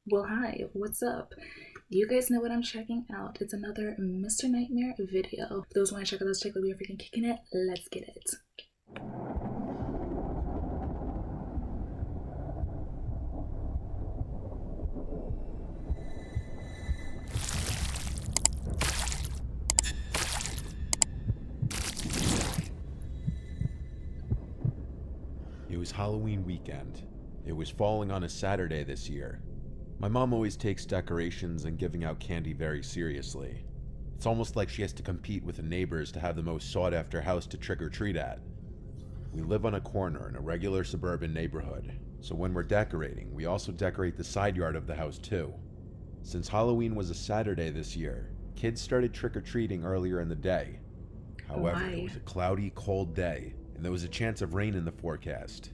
Well, hi, what's up? You guys know what I'm checking out. It's another Mr. Nightmare video. For those who want to check out those, check out we are freaking kicking it. Let's get it. It was Halloween weekend. It was falling on a Saturday this year. My mom always takes decorations and giving out candy very seriously. It's almost like she has to compete with the neighbors to have the most sought-after house to trick-or-treat at. We live on a corner in a regular suburban neighborhood, so when we're decorating, we also decorate the side yard of the house too. Since Halloween was a Saturday this year, kids started trick-or-treating earlier in the day. However, Why? it was a cloudy, cold day, and there was a chance of rain in the forecast.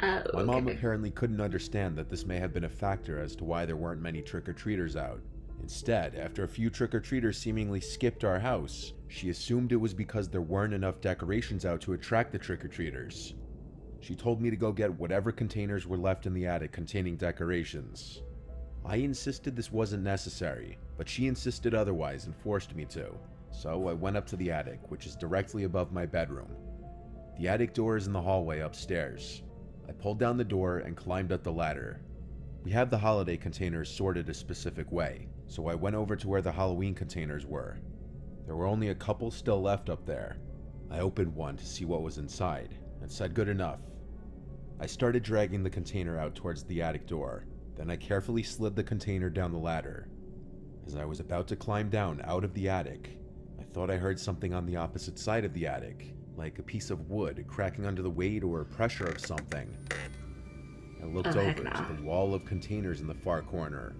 My mom Okay. apparently couldn't understand that this may have been a factor as to why there weren't many trick-or-treaters out. Instead, after a few trick-or-treaters seemingly skipped our house, she assumed it was because there weren't enough decorations out to attract the trick-or-treaters. She told me to go get whatever containers were left in the attic containing decorations. I insisted this wasn't necessary, but she insisted otherwise and forced me to. So I went up to the attic, which is directly above my bedroom. The attic door is in the hallway upstairs. I pulled down the door and climbed up the ladder. We have the holiday containers sorted a specific way, so I went over to where the Halloween containers were. There were only a couple still left up there. I opened one to see what was inside, and said good enough. I started dragging the container out towards the attic door, then I carefully slid the container down the ladder. As I was about to climb down out of the attic, I thought I heard something on the opposite side of the attic, like a piece of wood cracking under the weight or pressure of something. I looked over to the wall of containers in the far corner.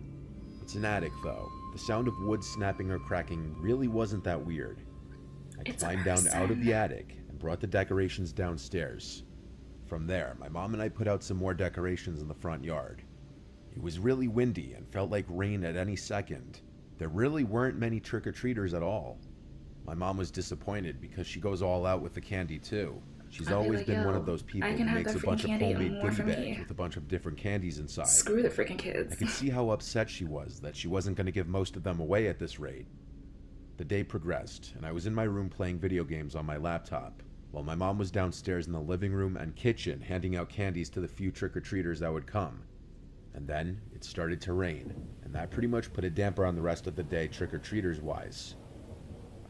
It's an attic though. The sound of wood snapping or cracking really wasn't that weird. I climbed down out of the attic and brought the decorations downstairs. From there, my mom and I put out some more decorations in the front yard. It was really windy and felt like rain at any second. There really weren't many trick-or-treaters at all. My mom was disappointed because she goes all out with the candy too. She's always been one of those people who makes a bunch of homemade goodie bags with a bunch of different candies inside. Screw the freaking kids. I could see how upset she was that she wasn't going to give most of them away at this rate. The day progressed, and I was in my room playing video games on my laptop, while my mom was downstairs in the living room and kitchen handing out candies to the few trick-or-treaters that would come. And then it started to rain, and that pretty much put a damper on the rest of the day trick-or-treaters wise.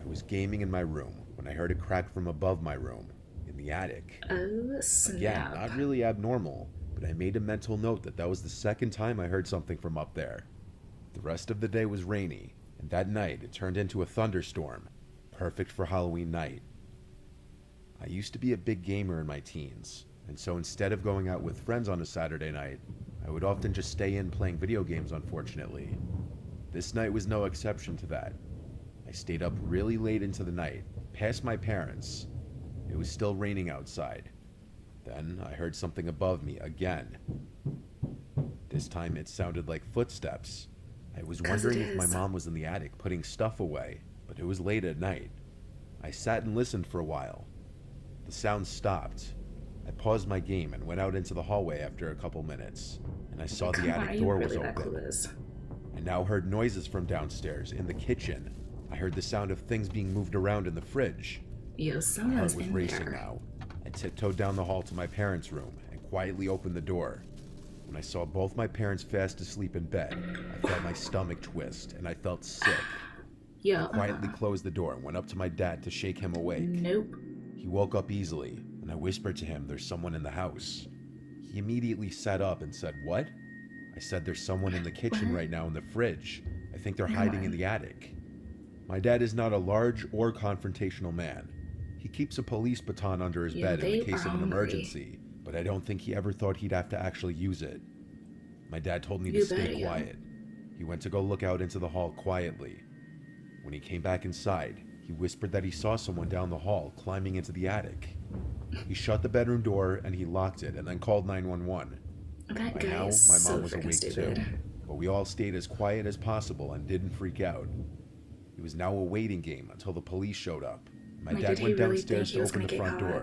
I was gaming in my room when I heard a crack from above my room, in the attic. Oh, snap. Again, not really abnormal, but I made a mental note that was the second time I heard something from up there. The rest of the day was rainy, and that night it turned into a thunderstorm, perfect for Halloween night. I used to be a big gamer in my teens, and so instead of going out with friends on a Saturday night, I would often just stay in playing video games, unfortunately. This night was no exception to that. I stayed up really late into the night, past my parents. It was still raining outside. Then I heard something above me again. This time it sounded like footsteps. I was wondering if my mom was in the attic putting stuff away, but it was late at night. I sat and listened for a while. The sound stopped. I paused my game and went out into the hallway after a couple minutes, and I saw the attic door was open. I now heard noises from downstairs in the kitchen. I heard the sound of things being moved around in the fridge. Yo, My heart someone's was in racing there. now. I tiptoed down the hall to my parents' room and quietly opened the door. When I saw both my parents fast asleep in bed, I felt my stomach twist and I felt sick. Yo, I quietly closed the door and went up to my dad to shake him awake. Nope. He woke up easily, and I whispered to him, "There's someone in the house." He immediately sat up and said, "What?" I said, "There's someone in the kitchen right now in the fridge. I think they're hiding in the attic." My dad is not a large or confrontational man. He keeps a police baton under his bed in the case of an emergency, but I don't think he ever thought he'd have to actually use it. My dad told me to stay quiet. He went to go look out into the hall quietly. When he came back inside, he whispered that he saw someone down the hall climbing into the attic. He shut the bedroom door and he locked it and then called 911. That By guy now, is my so mom was freaking awake stupid. too, but we all stayed as quiet as possible and didn't freak out. It was now a waiting game until the police showed up. My dad went downstairs to open the front door.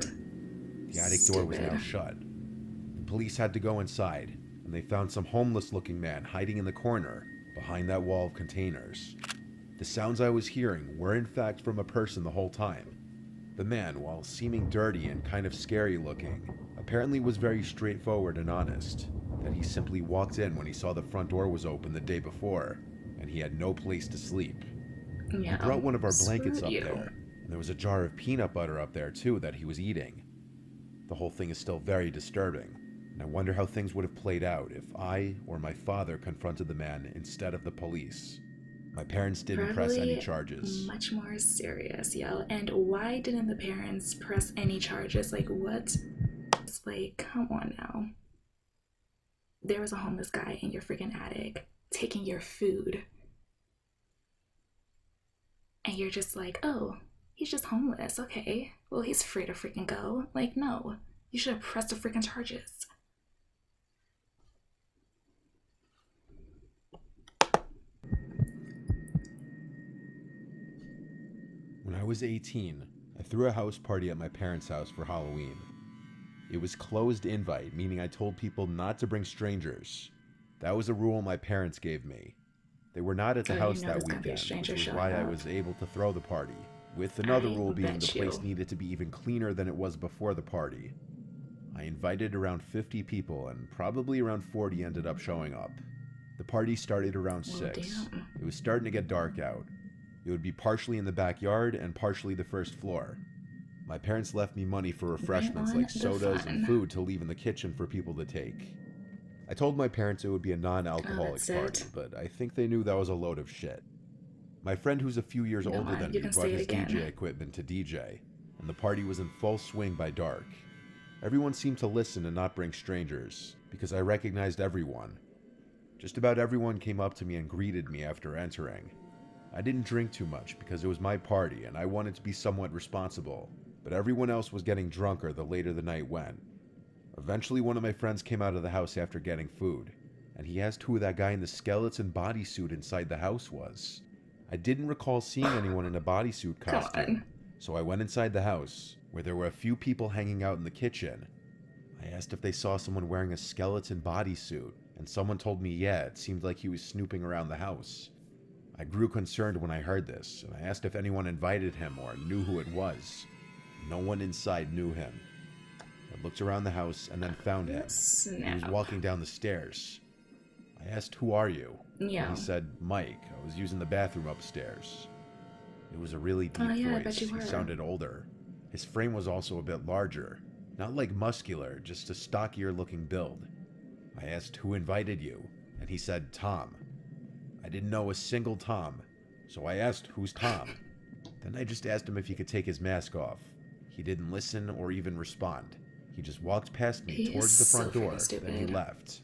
The attic door was now shut. The police had to go inside, and and they found some homeless-looking man hiding in the corner behind that wall of containers. The sounds I was hearing were in fact from a person the whole time. The man, while seeming dirty and kind of scary looking, apparently was very straightforward and honest, that he simply walked in when he saw the front door was open the day before, and he had no place to sleep. Yeah, He brought one of our blankets screw up you. there, and there was a jar of peanut butter up there too that he was eating. The whole thing is still very disturbing, and I wonder how things would have played out if I or my father confronted the man instead of the police. My parents didn't press any Probably charges. much more serious, yo. And why didn't the parents press any charges? Like, what? It's like, come on now. There was a homeless guy in your freaking attic taking your food. And you're just like, oh, he's just homeless. Okay. Well, he's free to freaking go. Like, no. You should have pressed the freaking charges. When I was 18, I threw a house party at my parents' house for Halloween. It was closed invite, meaning I told people not to bring strangers. That was a rule my parents gave me. They were not at the house that weekend, which was why I was able to throw the party, with another rule being the place needed to be even cleaner than it was before the party. I invited around 50 people, and probably around 40 ended up showing up. The party started around 6. It was starting to get dark out. It would be partially in the backyard and partially the first floor. My parents left me money for refreshments like sodas and food to leave in the kitchen for people to take. I told my parents it would be a non-alcoholic party, but I think they knew that was a load of shit. My friend, who's a few years older than me, brought his DJ equipment to DJ, and the party was in full swing by dark. Everyone seemed to listen and not bring strangers, because I recognized everyone. Just about everyone came up to me and greeted me after entering. I didn't drink too much because it was my party and I wanted to be somewhat responsible, but everyone else was getting drunker the later the night went. Eventually, one of my friends came out of the house after getting food, and he asked who that guy in the skeleton bodysuit inside the house was. I didn't recall seeing anyone in a bodysuit costume, so I went inside the house, where there were a few people hanging out in the kitchen. I asked if they saw someone wearing a skeleton bodysuit, and someone told me yeah, it seemed like he was snooping around the house. I grew concerned when I heard this, and I asked if anyone invited him or knew who it was. No one inside knew him. I looked around the house and then found him. He was walking down the stairs. I asked, "Who are you?" Yeah. And he said, "Mike. I was using the bathroom upstairs." It was a really deep voice. He sounded older. His frame was also a bit larger. Not like muscular, just a stockier looking build. I asked, "Who invited you?" And he said, "Tom." I didn't know a single Tom, so I asked, "Who's Tom?" Then I just asked him if he could take his mask off. He didn't listen or even respond. He just walked past me towards the front door, then he left.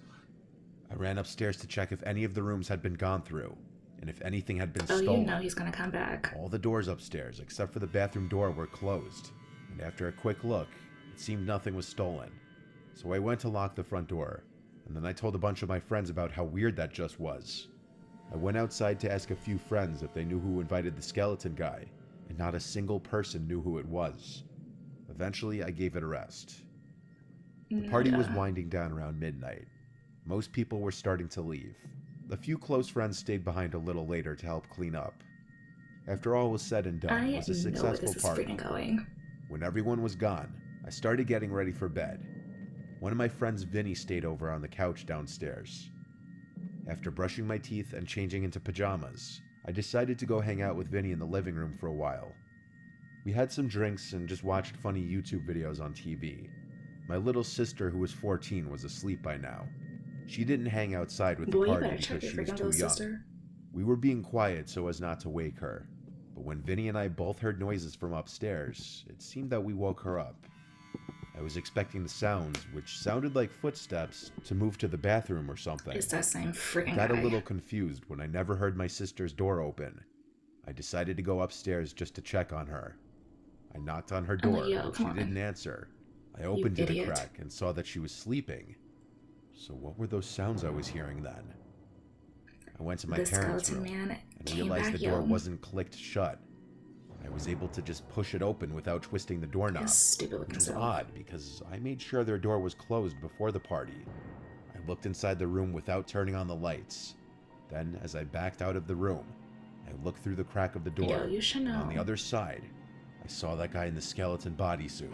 I ran upstairs to check if any of the rooms had been gone through, and if anything had been stolen. Oh, you know he's gonna come back. All the doors upstairs, except for the bathroom door, were closed, and after a quick look, it seemed nothing was stolen. So I went to lock the front door, and then I told a bunch of my friends about how weird that just was. I went outside to ask a few friends if they knew who invited the skeleton guy, and not a single person knew who it was. Eventually, I gave it a rest. The party was winding down around midnight. Most people were starting to leave. A few close friends stayed behind a little later to help clean up. After all was said and done, it was a successful party. When everyone was gone, I started getting ready for bed. One of my friends, Vinny, stayed over on the couch downstairs. After brushing my teeth and changing into pajamas, I decided to go hang out with Vinny in the living room for a while. We had some drinks and just watched funny YouTube videos on TV. My little sister, who was 14, was asleep by now. She didn't hang outside with the party because she was too young. We were being quiet so as not to wake her, but when Vinny and I both heard noises from upstairs, it seemed that we woke her up. I was expecting the sounds, which sounded like footsteps, to move to the bathroom or something. It's that same freaking I got a little confused when I never heard my sister's door open. I decided to go upstairs just to check on her. I knocked on her door, but she didn't answer. I opened it a crack and saw that she was sleeping. So what were those sounds I was hearing then? I went to my parents' room and realized the door wasn't clicked shut. I was able to just push it open without twisting the doorknob, which was odd because I made sure their door was closed before the party. I I looked inside the room without turning on the lights. Then, as I backed out of the room, I looked through the crack of the door, Yo, you should and know. on the other side, I saw that guy in the skeleton bodysuit.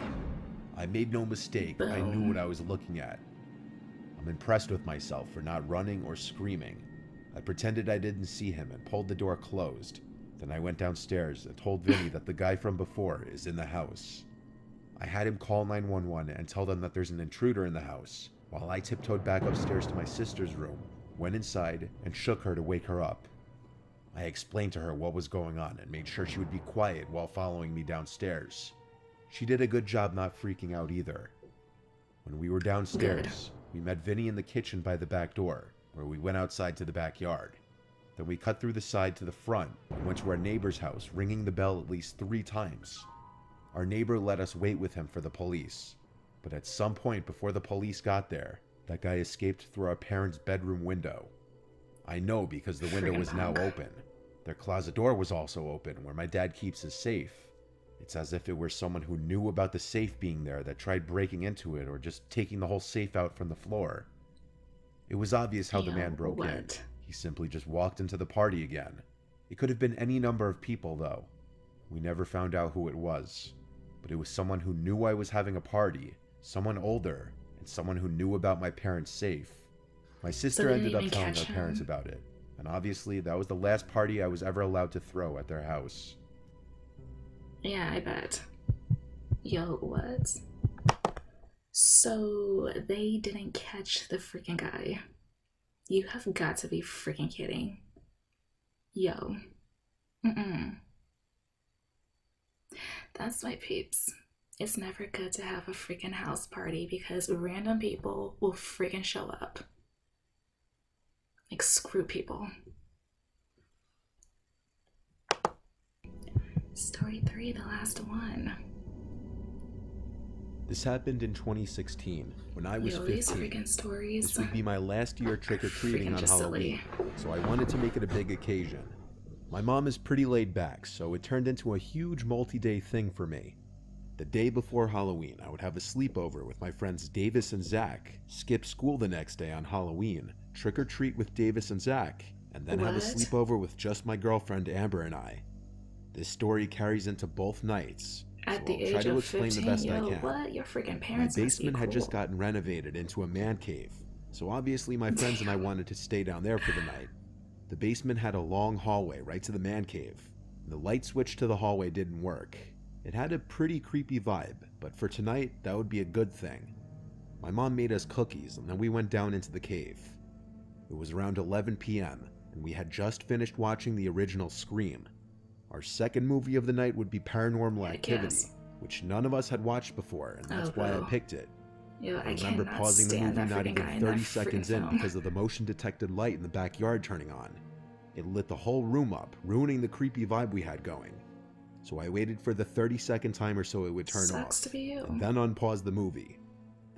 I made no mistake, I knew what I was looking at. I'm impressed with myself for not running or screaming. I pretended I didn't see him and pulled the door closed. Then I went downstairs and told Vinny that the guy from before is in the house. I had him call 911 and tell them that there's an intruder in the house, while I tiptoed back upstairs to my sister's room, went inside, and shook her to wake her up. I explained to her what was going on and made sure she would be quiet while following me downstairs. She did a good job not freaking out either. When we were downstairs, we met Vinny in the kitchen by the back door, where we went outside to the backyard. Then we cut through the side to the front and went to our neighbor's house, ringing the bell at least 3 times. Our neighbor let us wait with him for the police, but at some point before the police got there, that guy escaped through our parents' bedroom window. I know because the window was now open. Their closet door was also open, where my dad keeps his safe. It's as if it were someone who knew about the safe being there that tried breaking into it or just taking the whole safe out from the floor. It was obvious how the man broke in. He simply just walked into the party again. It could have been any number of people, though. We never found out who it was, but it was someone who knew I was having a party, someone older, and someone who knew about my parents' safe. My sister ended up telling our parents about it, and obviously that was the last party I was ever allowed to throw at their house. Yeah, I bet. Yo, what? So they didn't catch the freaking guy. You have got to be freaking kidding. Yo. That's my peeps. It's never good to have a freaking house party because random people will freaking show up. Like, screw people. Story 3, the last one. This happened in 2016, when I was 15. These freaking stories. This would be my last year trick-or-treating on Halloween, so I wanted to make it a big occasion. My mom is pretty laid back, so it turned into a huge multi-day thing for me. The day before Halloween, I would have a sleepover with my friends Davis and Zach, skip school the next day on Halloween, trick-or-treat with Davis and Zach, and then have a sleepover with just my girlfriend Amber and I. This story carries into both nights, At so the I'll try age to of explain 15, the best I yo, can. what? Your freaking My parents basement had cool. just gotten renovated into a man cave, so obviously my friends and I wanted to stay down there for the night. The basement had a long hallway right to the man cave. The light switch to the hallway didn't work. It had a pretty creepy vibe, but for tonight, that would be a good thing. My mom made us cookies, and then we went down into the cave. It was around 11 p.m., and we had just finished watching the original Scream. Our second movie of the night would be Paranormal Activity, which none of us had watched before, and that's why I picked it. Yo, I remember pausing the movie not even 30 seconds in because of the motion-detected light in the backyard turning on. It lit the whole room up, ruining the creepy vibe we had going. So I waited for the 30-second timer so it would turn off, and then unpaused the movie.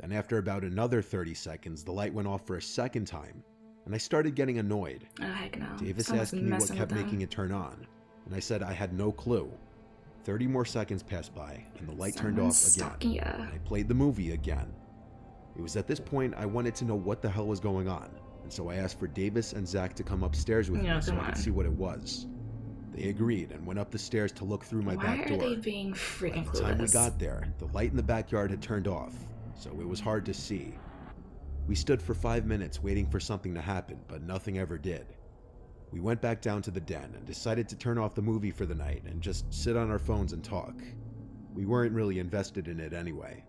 Then after about another 30 seconds, the light went off for a second time, and I started getting annoyed. Oh, heck no. Davis asked me what kept making it turn on, and I said I had no clue. 30 more seconds passed by, and the light turned off again, and I played the movie again. It was at this point I wanted to know what the hell was going on, and so I asked for Davis and Zach to come upstairs with me so I could see what it was. They agreed and went up the stairs to look through my back door. Why are they being freaking clueless? By the time we got there, the light in the backyard had turned off, so it was hard to see. We stood for 5 minutes waiting for something to happen, but nothing ever did. We went back down to the den and decided to turn off the movie for the night and just sit on our phones and talk. We weren't really invested in it anyway.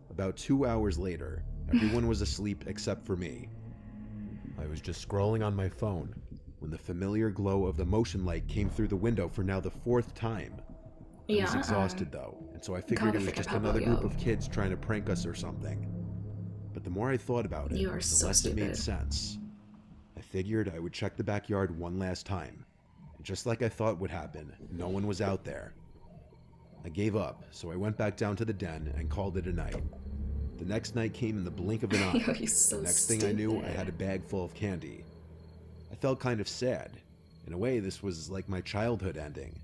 About 2 hours later, everyone was asleep except for me. I was just scrolling on my phone when the familiar glow of the motion light came through the window for now the 4th time. I was exhausted though, and so I figured it was just another group of kids trying to prank us or something. But the more I thought about it, the less it made sense. I figured I would check the backyard one last time, and just like I thought would happen, no one was out there. I gave up, so I went back down to the den and called it a night. The next night came in the blink of an eye. The next thing I knew, I had a bag full of candy. I felt kind of sad. In a way, this was like my childhood ending.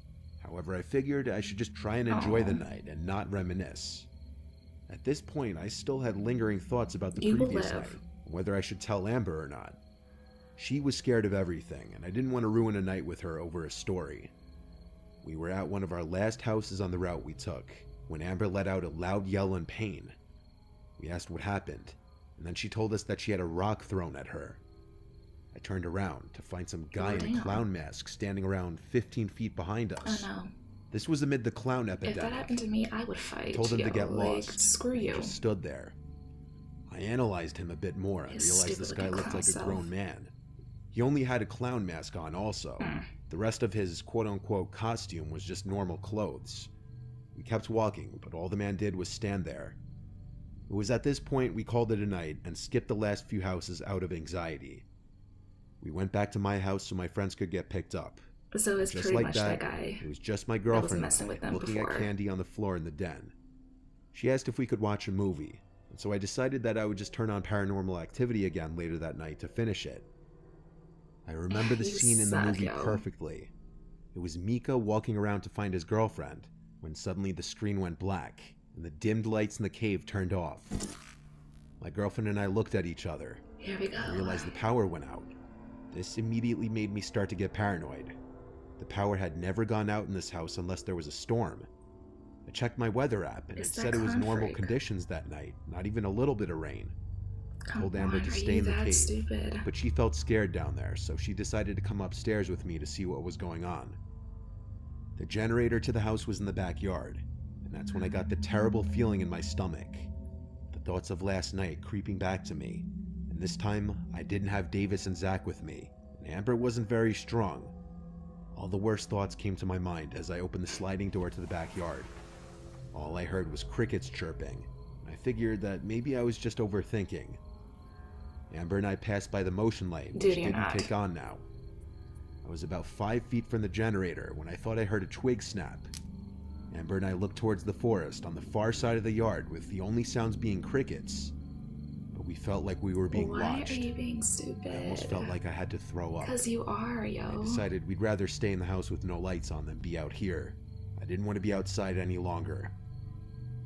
However, I figured I should just try and enjoy the night and not reminisce. At this point, I still had lingering thoughts about the previous night, and whether I should tell Amber or not. She was scared of everything, and I didn't want to ruin a night with her over a story. We were at one of our last houses on the route we took, when Amber let out a loud yell in pain. We asked what happened, and then she told us that she had a rock thrown at her. I turned around to find some guy in a clown mask standing around 15 feet behind us. Oh no. This was amid the clown epidemic. If that happened to me, I would fight. I told him to get like, lost. Screw you. He just stood there. I analyzed him a bit more and realized this guy looked like a grown man. He only had a clown mask on also. The rest of his quote-unquote costume was just normal clothes. We kept walking, but all the man did was stand there. It was at this point we called it a night and skipped the last few houses out of anxiety. We went back to my house so my friends could get picked up. So it's Just pretty like much that guy it was just my girlfriend messing with them looking before. at candy on the floor in the den. She asked if we could watch a movie, and so I decided that I would just turn on Paranormal Activity again later that night to finish it. I remember the scene in the movie perfectly. It was Mika walking around to find his girlfriend, when suddenly the screen went black, and the dimmed lights in the cave turned off. My girlfriend and I looked at each other. Here we go. And realized the power went out. This immediately made me start to get paranoid. The power had never gone out in this house unless there was a storm. I checked my weather app, and it said it was normal conditions that night, not even a little bit of rain. I told Amber to stay in the cave, but she felt scared down there, so she decided to come upstairs with me to see what was going on. The generator to the house was in the backyard, and that's when I got the terrible feeling in my stomach. The thoughts of last night creeping back to me, and this time I didn't have Davis and Zach with me, and Amber wasn't very strong. All the worst thoughts came to my mind as I opened the sliding door to the backyard. All I heard was crickets chirping. I figured that maybe I was just overthinking. Amber and I passed by the motion light, which didn't kick on now. I was about 5 feet from the generator when I thought I heard a twig snap. Amber and I looked towards the forest on the far side of the yard, with the only sounds being crickets. But we felt like we were being watched. Why are you being stupid? I almost felt like I had to throw up. Because you are, yo. I decided we'd rather stay in the house with no lights on than be out here. I didn't want to be outside any longer.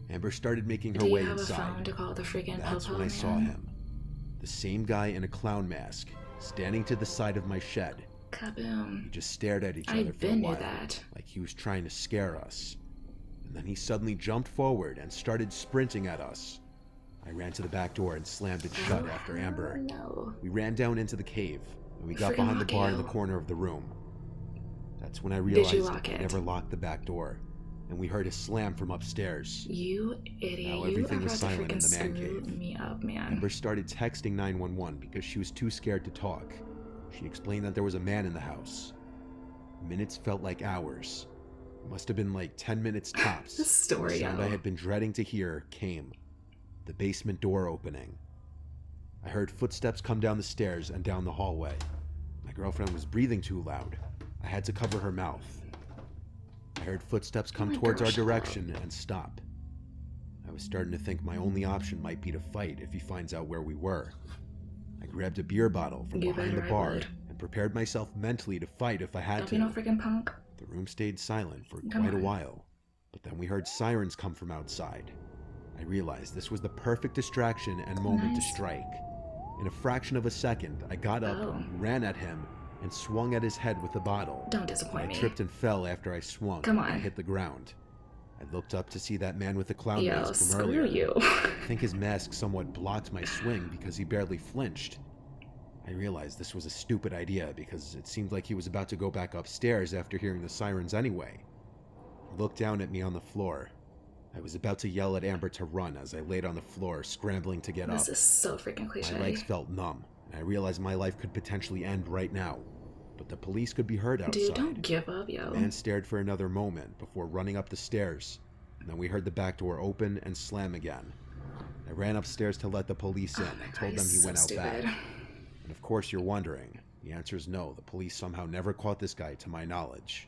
Amber started making her way inside. Do you have a phone to call the freaking That's when I saw him. The same guy in a clown mask, standing to the side of my shed. Kaboom. We just stared at each other for a while, like he was trying to scare us. And then he suddenly jumped forward and started sprinting at us. I ran to the back door and slammed it shut after Amber. No. We ran down into the cave, and we got behind the bar in the corner of the room. That's when I realized I never locked the back door, and we heard a slam from upstairs. You idiot. Now everything was silent in the man cave. Me up, man. Amber started texting 911 because she was too scared to talk. She explained that there was a man in the house. Minutes felt like hours. It must have been like 10 minutes tops. The story, The sound I had been dreading to hear came. The basement door opening. I heard footsteps come down the stairs and down the hallway. My girlfriend was breathing too loud. I had to cover her mouth. I heard footsteps come towards our direction and stop. I was starting to think my only option might be to fight if he finds out where we were. I grabbed a beer bottle from behind the bar and prepared myself mentally to fight if I had to. Don't be no freaking punk. The room stayed silent for quite a while, but then we heard sirens come from outside. I realized this was the perfect distraction and moment to strike. In a fraction of a second, I got up, ran at him, and swung at his head with the bottle. Don't disappoint me. I tripped and fell after I swung. Come on. And hit the ground. I looked up to see that man with the clown mask from screw earlier. You. I think his mask somewhat blocked my swing because he barely flinched. I realized this was a stupid idea because it seemed like he was about to go back upstairs after hearing the sirens anyway. He looked down at me on the floor. I was about to yell at Amber to run as I laid on the floor, scrambling to get up. This is so freaking cliche. My legs felt numb, and I realized my life could potentially end right now. But the police could be heard outside. Dude, don't give up, yo. The man stared for another moment before running up the stairs, and then we heard the back door open and slam again. I ran upstairs to let the police in and told them he went out back. And of course you're wondering. The answer is no, the police somehow never caught this guy to my knowledge.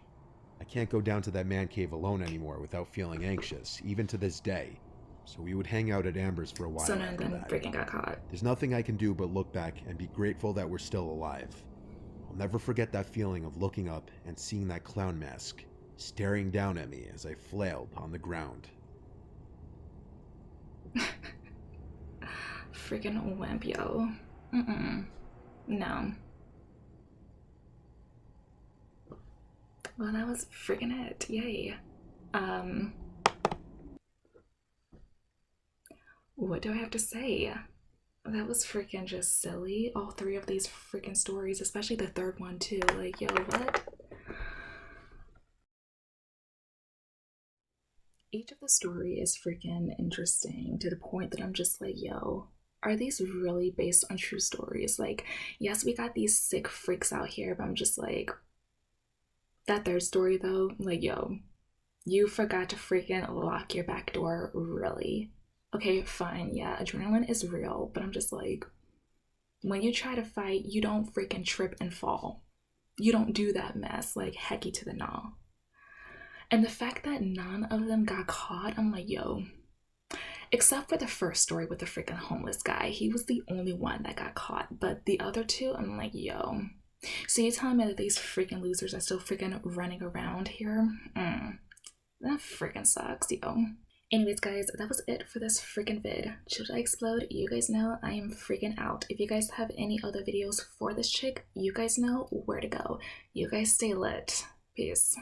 I can't go down to that man cave alone anymore without feeling anxious, even to this day. So we would hang out at Amber's for a while. So none of them freaking got caught. There's nothing I can do but look back and be grateful that we're still alive. I'll never forget that feeling of looking up and seeing that clown mask staring down at me as I flailed on the ground. Freaking wimp, yo. Mm-mm. No. Well, that was freaking it. Yay. Um, what do I have to say? That was freaking just silly. All three of these freaking stories, especially the third one too. Like, yo, what? Each of the story is freaking interesting to the point that I'm just like, yo, are these really based on true stories? Like, yes, we got these sick freaks out here, but I'm just like, that third story though, like, yo, you forgot to freaking lock your back door, really? Okay, fine, yeah, adrenaline is real, but I'm just like, when you try to fight, you don't freaking trip and fall. You don't do that mess, like, hecky to the gnaw. And the fact that none of them got caught, I'm like, yo, except for the first story with the freaking homeless guy, he was the only one that got caught. But the other two, I'm like, yo. So you telling me that these freaking losers are still freaking running around here? That freaking sucks, yo. Anyways, guys, that was it for this freaking vid. Should I explode? You guys know I am freaking out. If you guys have any other videos for this chick, you guys know where to go. You guys stay lit. Peace.